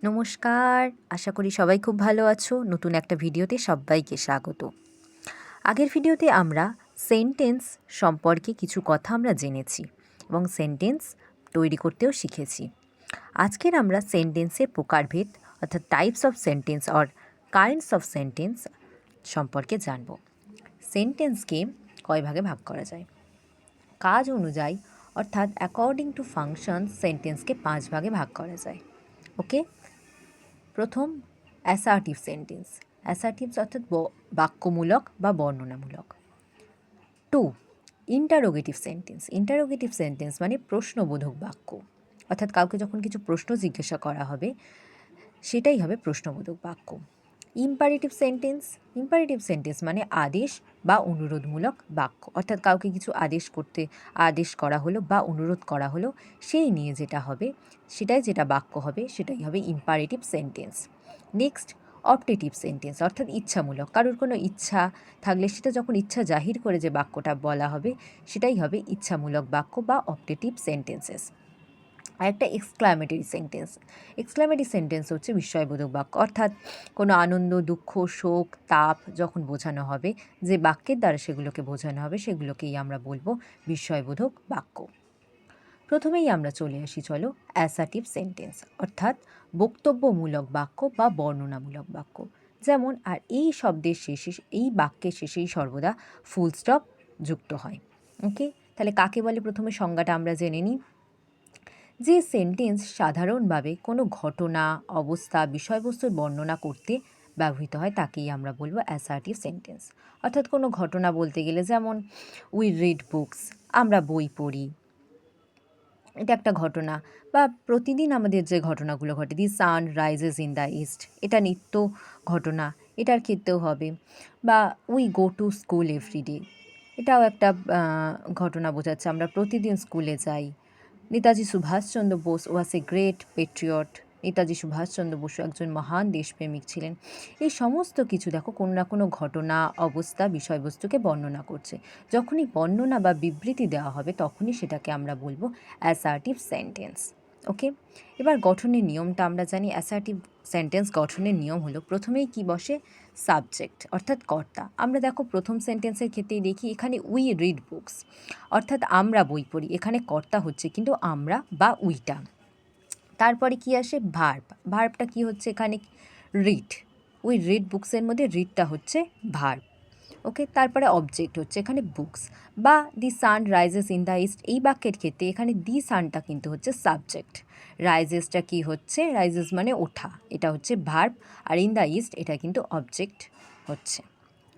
নমস্কার, আশা করি সবাই খুব ভালো আছো। নতুন একটা ভিডিওতে সবাইকে স্বাগত। আগের ভিডিওতে আমরা সেন্টেন্স সম্পর্কে কিছু কথা আমরা জেনেছি এবং সেন্টেন্স তৈরি করতেও শিখেছি। আজকের আমরা সেন্টেন্সের প্রকারভেদ অর্থাৎ types of sentence or kinds of sentence সম্পর্কে জানব। সেন্টেন্সকে কয় ভাগে ভাগ করা যায়? কাজ অনুযায়ী অর্থাৎ অ্যাকর্ডিং টু ফাংশন সেন্টেন্সকে 5 ভাগে ভাগ করা যায়। ওকে, প্রথম অ্যাসার্টিভ সেন্টেন্স। অ্যাসার্টিভস অর্থাৎ বাক্যমূলক বা বর্ণনামূলক। 2 ইন্টারোগেটিভ সেন্টেন্স। ইন্টারোগেটিভ সেন্টেন্স মানে প্রশ্নবোধক বাক্য, অর্থাৎ কাউকে যখন কিছু প্রশ্ন জিজ্ঞাসা করা হবে সেটাই হবে প্রশ্নবোধক বাক্য। Imperative sentence. ইম্পারেটিভ সেন্টেন্স মানে আদেশ বা অনুরোধমূলক বাক্য, অর্থাৎ কাউকে কিছু আদেশ করা হলো বা অনুরোধ করা হলো, সেই নিয়ে যেটা হবে যেটা বাক্য হবে সেটাই হবে imperative sentence. Next optative sentence, অর্থাৎ ইচ্ছামূলক। কারোর কোনো ইচ্ছা থাকলে সেটা যখন ইচ্ছা জাহির করে যে বাক্যটা বলা হবে সেটাই হবে ইচ্ছামূলক বাক্য বা অপটেটিভ সেন্টেন্সেস। আর একটা এক্সক্লামেটরি সেন্টেন্স। এক্সক্লামেটরি সেন্টেন্স হচ্ছে বিস্ময়বোধক বাক্য, অর্থাৎ কোনো আনন্দ, দুঃখ, শোক, তাপ যখন বোঝানো হবে, যে বাক্যের দ্বারা সেগুলোকে বোঝানো হবে সেগুলোকেই আমরা বলবো বিস্ময়বোধক বাক্য। প্রথমেই আমরা চলে আসি চলো অ্যাসার্টিভ সেন্টেন্স, অর্থাৎ বক্তব্যমূলক বাক্য বা বর্ণনামূলক বাক্য। যেমন আর এই শব্দের শেষে, এই বাক্যের শেষেই সর্বদা ফুল স্টপ যুক্ত হয়। ওকে, তাহলে কাকে বলে প্রথমে সংজ্ঞাটা আমরা জেনে নিই। যে সেন্টেন্স সাধারণভাবে কোনো ঘটনা, অবস্থা, বিষয়বস্তুর বর্ণনা করতে ব্যবহৃত হয় তাকেই আমরা বলবো অ্যাসার্টিভ সেন্টেন্স। অর্থাৎ কোনো ঘটনা বলতে গেলে যেমন উই রিড বুকস, আমরা বই পড়ি, এটা একটা ঘটনা। বা প্রতিদিন আমাদের যে ঘটনাগুলো ঘটে, the sun rises in the east, এটা নিত্য ঘটনা, এটার ক্ষেত্রেও হবে। বা we go to school everyday, এটাও একটা ঘটনা বোঝাচ্ছে, আমরা প্রতিদিন স্কুলে যাই। Netaji Subhash Chandra Bose was a great patriot, Netaji Subhash Chandra Basu একজন মহান দেশপ্রেমিক ছিলেন। এই সমস্ত কিছু দেখো কোনো না কোনো ঘটনা, অবস্থা, বিষয়বস্তুকে বর্ণনা করছে। যখনই বর্ণনা বা বিবৃতি দেওয়া হবে তখনই সেটাকে আমরা বলবো অ্যাসার্টিভ সেন্টেন্স। ওকে, এবার গঠনের নিয়মটা আমরা জানি। অ্যাসার্টিভ সেন্টেন্স গঠনের নিয়ম হলো প্রথমেই কি বসে, সাবজেক্ট অর্থাৎ কর্তা। আমরা দেখো প্রথম সেন্টেন্সের ক্ষেত্রেই দেখি এখানে উই রিড বুকস, অর্থাৎ আমরা বই পড়ি, এখানে কর্তা হচ্ছে কিন্তু আমরা বা উইটা। তারপরে কি আসে, ভার্ব। ভার্বটা কি হচ্ছে এখানে, রিড। উই রিড বুকসের মধ্যে রিডটা হচ্ছে ভার্ব। ওকে, তারপরে অবজেক্ট হচ্ছে এখানে বুকস। বা the sun rises in the east, এই বাক্যের ক্ষেত্রে এখানে দি সানটা কিন্তু হচ্ছে সাবজেক্ট, রাইজেসটা কি হচ্ছে, রাইজেস মানে ওঠা, এটা হচ্ছে ভার্ব, আর ইন দ্য ইস্ট এটা কিন্তু অবজেক্ট হচ্ছে।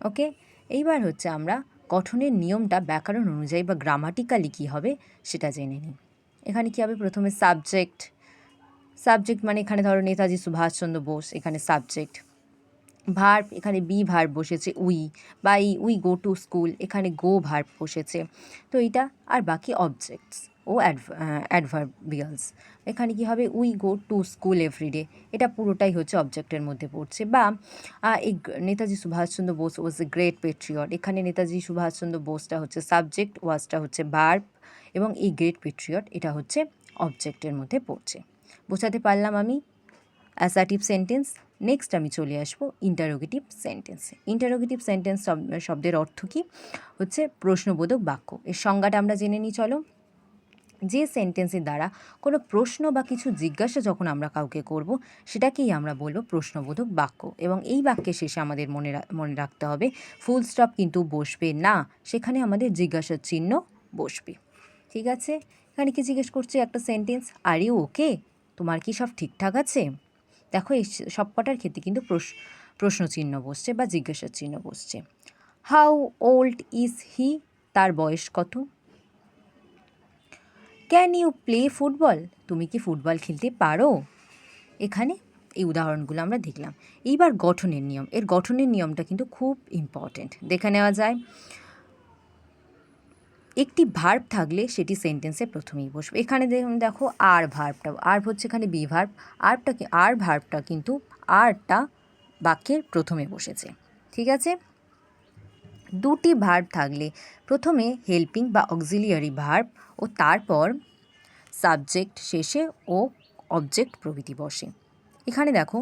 ওকে, এইবার হচ্ছে আমরা গঠনের নিয়মটা ব্যাকরণ অনুযায়ী বা গ্রামাটিক্যালি কী হবে সেটা জেনে নিই। এখানে কী হবে, প্রথমে সাবজেক্ট। সাবজেক্ট মানে এখানে ধরো নেতাজি সুভাষচন্দ্র বোস, এখানে সাবজেক্ট। ভার্ব, এখানে বি ভার্ব বসেছে উই, বা এই উই গো টু স্কুল, এখানে গো ভার্ব বসেছে। তো এইটা আর বাকি অবজেক্টস ও অ্যাডভার্বিয়ালস। এখানে কি হবে, we go to school everyday, এটা পুরোটাই হচ্ছে অবজেক্টের মধ্যে পড়ছে। বা এই Netaji Subhash Chandra Bose was a great patriot, এখানে নেতাজি সুভাষচন্দ্র বোসটা হচ্ছে সাবজেক্ট, ওয়াজটা হচ্ছে ভার্ব, এবং এই গ্রেট পেট্রিয়ট এটা হচ্ছে অবজেক্টের মধ্যে পড়ছে। বোঝাতে পারলাম আমি অ্যাসার্টিভ সেন্টেন্স। নেক্সট আমি চলে আসবো ইন্টারোগেটিভ সেন্টেন্স। ইন্টারোগেটিভ সেন্টেন্স শব্দের অর্থ কী, হচ্ছে প্রশ্নবোধক বাক্য। এর সংজ্ঞাটা আমরা জেনে নিই চলো। যে সেন্টেন্সের দ্বারা কোনো প্রশ্ন বা কিছু জিজ্ঞাসা যখন আমরা কাউকে করব সেটাকেই আমরা বলবো প্রশ্নবোধক বাক্য। এবং এই বাক্যের শেষে আমাদের মনে রাখতে হবে ফুল স্টপ কিন্তু বসবে না, সেখানে আমাদের জিজ্ঞাসার চিহ্ন বসবে। ঠিক আছে, এখানে কি জিজ্ঞেস করছে একটা সেন্টেন্স, আর ইউ ওকে, তোমার কি সব ঠিকঠাক আছে? দেখো এই সব কটার ক্ষেত্রে কিন্তু প্রশ্নচিহ্ন বসছে বা জিজ্ঞাসার চিহ্ন বসছে। হাউ ওল্ড ইজ হি, তার বয়স কত? ক্যান ইউ প্লে ফুটবল, তুমি কি ফুটবল খেলতে পারো? এখানে এই উদাহরণগুলো আমরা দেখলাম। এইবার গঠনের নিয়ম, এর গঠনের নিয়মটা কিন্তু খুব ইম্পর্টেন্ট, দেখে নেওয়া যায়। একটি ভার্ব থাকলে সেটি সেন্টেন্সের প্রথমেই বসবে। এখানে দেখো আর ভার্বটা, আর হচ্ছে এখানে বি ভার্ব, আর ভার্বটা কিন্তু আরটা বাক্যের প্রথমে বসেছে। ঠিক আছে, দুটি ভার্ব থাকলে প্রথমে হেল্পিং বা অক্সিলিয়ারি ভার্ব ও তারপর সাবজেক্ট শেষে ও অবজেক্ট প্রভৃতি বসে। এখানে দেখো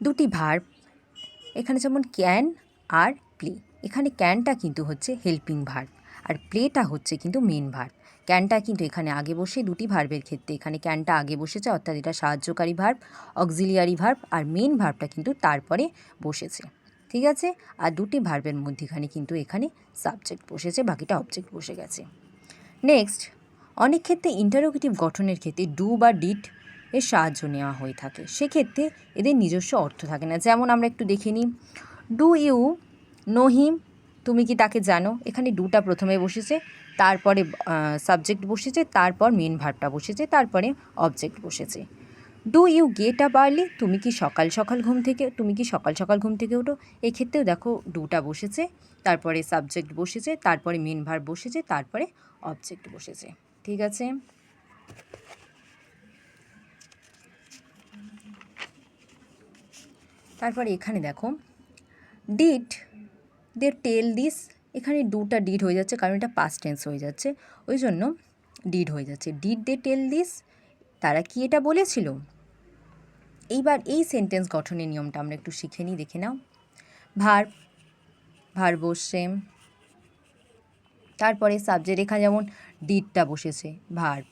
দুটি ভার্ব, এখানে যেমন ক্যান আর প্লে। এখানে ক্যানটা কিন্তু হচ্ছে হেল্পিং ভার্ব আর প্লেটা হচ্ছে কিন্তু মেন ভার্ব। ক্যানটা কিন্তু এখানে আগে বসে, দুটি ভার্বের ক্ষেত্রে এখানে ক্যানটা আগে বসেছে, অর্থাৎ এটা সাহায্যকারী ভার্ব, অক্সিলিয়ারি ভার্ব, আর মেন ভার্বটা কিন্তু তারপরে বসেছে। ঠিক আছে, আর দুটি ভার্বের মধ্যেখানে কিন্তু এখানে সাবজেক্ট বসেছে, বাকিটা অবজেক্ট বসে গেছে। নেক্সট, অনেক ক্ষেত্রে ইন্টারোগেটিভ গঠনের ক্ষেত্রে ডু বা ডিড এর সাহায্য নেওয়া হয়ে থাকে, সেক্ষেত্রে এদের নিজস্ব অর্থ থাকে না। যেমন আমরা একটু দেখে নিই, ডু ইউ নো হিম, তুমি কি তাকে জানো। এখানে ডুটা প্রথমে বসেছে, তারপরে সাবজেক্ট বসেছে, তারপর মেন ভার্বটা বসেছে, তারপরে অবজেক্ট বসেছে। Do you get up early, তুমি কি সকাল সকাল ঘুম থেকে ওঠো। এক্ষেত্রেও দেখো ডুটা বসেছে, তারপরে সাবজেক্ট বসেছে, তারপরে মেন ভার্ব বসেছে, তারপরে অবজেক্ট বসেছে। ঠিক আছে, তারপরে এখানে দেখো ডিড দে টেল দিস, এখানে ডুটা ডিড হয়ে যাচ্ছে কারণ এটা পাস্ট টেন্স হয়ে যাচ্ছে, ওই জন্য ডিড হয়ে যাচ্ছে। ডিড দে টেল দিস, তারা কি এটা বলেছিল। এইবার এই সেন্টেন্স গঠনের নিয়মটা আমরা একটু শিখে নিই, দেখে নাও। ভার্ব বসছে, তারপরে সাবজেক্ট, এখানে যেমন ডিডটা বসেছে ভার্ব,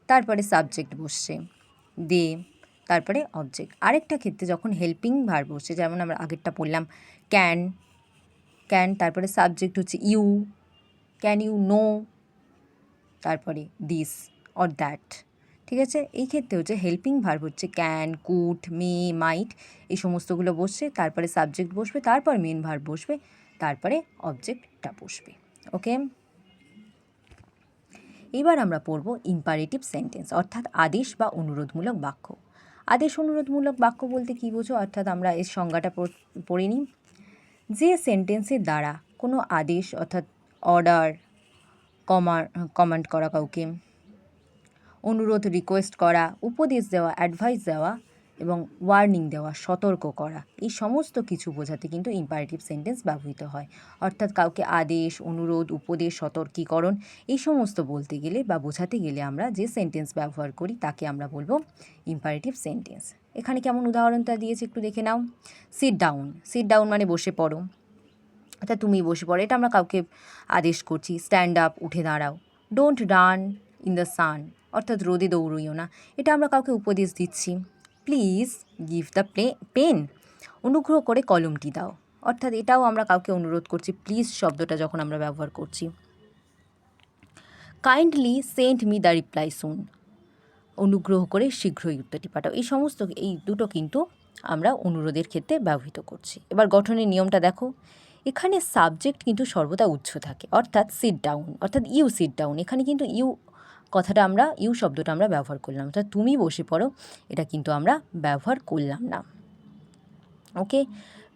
তারপরে সাবজেক্ট বসছে দে, তারপরে অবজেক্ট। আরেকটা ক্ষেত্রে যখন হেল্পিং ভার্ব বসছে, যেমন আমরা আগেরটা পড়লাম ক্যান, তারপরে সাবজেক্ট হচ্ছে ইউ, ক্যান ইউ নো, তারপরে দিস অর দ্যাট। ঠিক আছে, এই ক্ষেত্রে হচ্ছে হেল্পিং ভার্ব হচ্ছে ক্যান, কুড, মে, মাইট, এই সমস্তগুলো বসছে, তারপরে সাবজেক্ট বসবে, তারপর মেন ভার্ব বসবে, তারপরে অবজেক্টটা বসবে। ওকে, এবার আমরা পড়ব ইম্পারেটিভ সেন্টেন্স, অর্থাৎ আদেশ বা অনুরোধমূলক বাক্য। আদেশ অনুরোধমূলক বাক্য বলতে কী বোঝো, অর্থাৎ আমরা এর সংজ্ঞাটা পড়ে নিই। যে সেন্টেন্সের দ্বারা কোনো আদেশ অর্থাৎ অর্ডার, কমান্ড করা কাউকে, অনুরোধ রিকোয়েস্ট করা, উপদেশ দেওয়া, অ্যাডভাইস দেওয়া এবং ওয়ার্নিং দেওয়া, সতর্ক করা, এই সমস্ত কিছু বোঝাতে কিন্তু ইম্পারেটিভ সেন্টেন্স ব্যবহৃত হয়। অর্থাৎ কাউকে আদেশ, অনুরোধ, উপদেশ, সতর্কীকরণ এই সমস্ত বলতে গেলে বা বোঝাতে গেলে আমরা যে সেন্টেন্স ব্যবহার করি তাকে আমরা বলবো ইম্পারেটিভ সেন্টেন্স। এখানে কেমন উদাহরণটা দিয়েছে একটু দেখে নাও। সিট ডাউন মানে বসে পড়ো, অর্থাৎ তুমি বসে পড়ো, এটা আমরা কাউকে আদেশ করছি। স্ট্যান্ড আপ, উঠে দাঁড়াও। Don't run in the sun, অর্থাৎ রোদে দৌড়ইও না, এটা আমরা কাউকে উপদেশ দিচ্ছি। প্লিজ গিভ দ্য পেন, অনুগ্রহ করে কলমটি দাও, অর্থাৎ এটাও আমরা কাউকে অনুরোধ করছি প্লিজ শব্দটা যখন আমরা ব্যবহার করছি। Kindly send me the reply soon, অনুগ্রহ করে শীঘ্রই উত্তরটি পাঠাও। এই দুটো কিন্তু আমরা অনুরোধের ক্ষেত্রে ব্যবহৃত করছি। এবার গঠনের নিয়মটা দেখো, এখানে সাবজেক্ট কিন্তু সর্বদা উচ্চ থাকে, অর্থাৎ সিট ডাউন, অর্থাৎ ইউ সিট ডাউন, এখানে কিন্তু ইউ শব্দটা আমরা ব্যবহার করলাম, অর্থাৎ তুমি বসে পড়ো এটা কিন্তু আমরা ব্যবহার করলাম না। ওকে,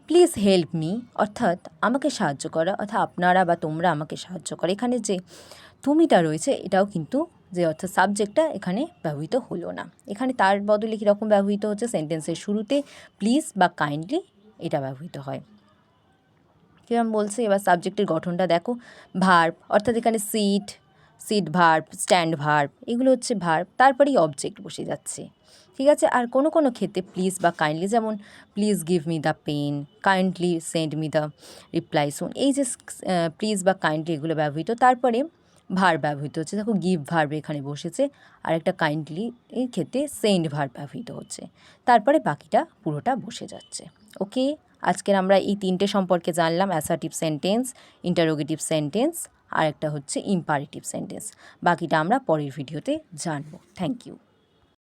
প্লিজ হেল্প মি, অর্থাৎ আমাকে সাহায্য করা, অর্থাৎ আপনারা বা তোমরা আমাকে সাহায্য করো। এখানে যে তুমিটা রয়েছে এটাও কিন্তু যে অর্থাৎ সাবজেক্টটা এখানে ব্যবহৃত হলো না, এখানে তার বদলে কীরকম ব্যবহৃত হচ্ছে, সেন্টেন্সের শুরুতে প্লিজ বা কাইন্ডলি এটা ব্যবহৃত হয়। কিরম বলছে, এবার সাবজেক্টের গঠনটা দেখো। ভার্ব, অর্থাৎ এখানে সিট ভার্ব, স্ট্যান্ড ভার্ব, এগুলো হচ্ছে ভার্ব, তারপরেই অবজেক্ট বসে যাচ্ছে। ঠিক আছে, আর কোনো কোনো ক্ষেত্রে প্লিজ বা কাইন্ডলি, যেমন please give me the pen, kindly send me the reply soon, এই যে প্লিজ বা কাইন্ডলি এগুলো ব্যবহৃত, তারপরে ভার্ব ব্যবহৃত হচ্ছে। দেখো গিভ ভার্ব এখানে বসেছে, আর একটা কাইন্ডলি এই ক্ষেত্রে সেন্ড ভার্ব ব্যবহৃত হচ্ছে, তারপরে বাকিটা পুরোটা বসে যাচ্ছে। ওকে, আজকের আমরা এই তিনটে সম্পর্কে জানলাম, অ্যাসার্টিভ সেন্টেন্স, ইন্টারোগেটিভ সেন্টেন্স, আর একটা হচ্ছে ইম্পারেটিভ সেন্টেন্স। বাকিটা আমরা পরের ভিডিওতে জানবো। Thank you.